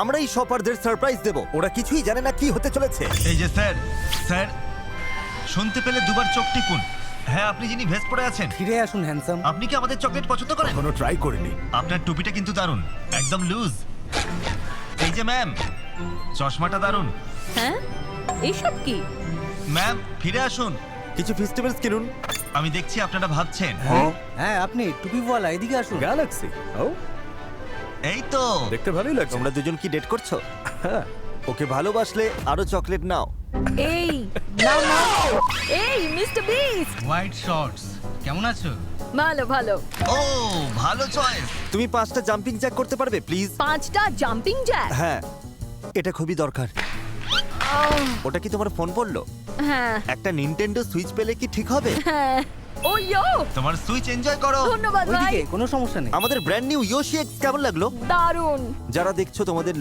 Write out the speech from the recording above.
আমরা এই শপারদের সারপ্রাইজ দেব, ওরা কিছুই জানে না কি হতে চলেছে। এই যে স্যার, স্যার শুনতে পেলে দুবার চোখ টিপুন। হ্যাঁ, আপনি যিনি ভেস্ট পরে আছেন, ফিরে আসুন হ্যান্ডসাম। আপনি কি আমাদের চকলেট পছন্দ করেন? কোনো ট্রাই করিনি। আপনার টুপিটা কিন্তু দারুণ, একদম লুজ। এই যে ম্যাম, চশমাটা দারুণ। হ্যাঁ, এইসব কি? ম্যাম ফিরে আসুন। কিছু ফেস্টিভ্যালস কিনুন। আমি দেখছি আপনারা ভাবছেন। হ্যাঁ, আপনি টুপিওয়ালা, এদিকে আসুন। গ্যালাক্সি, ও এই তো দেখতে ভালোই লাগছে। তোমরা দুজন কি ডেট করছো? হ্যাঁ, ওকে ভালোবাসলে আরো চকলেট নাও। এই নাও নাও। এই মিস্টার বিস্ট, হোয়াইট শর্টস, কেমন আছো? ভালো ভালো। ও ভালো চয়েস। তুমি 5টা জাম্পিং জ্যাক করতে পারবে প্লিজ? 5টা জাম্পিং জ্যাক? হ্যাঁ, এটা খুবই দরকার। ওটা কি তোমার ফোন পড়লো? হ্যাঁ একটা নিনটেন্ডো সুইচ পেলে কি ঠিক হবে? হ্যাঁ। ও ইয়ো, তোমার সুইচ এনজয় করো। ধন্যবাদ ভাই। ওইদিকে কোনো সমস্যা নেই। আমাদের ব্র্যান্ড নিউ ইয়োশি এক্স কেমন লাগলো? দারুণ। যারা দেখছো তোমাদের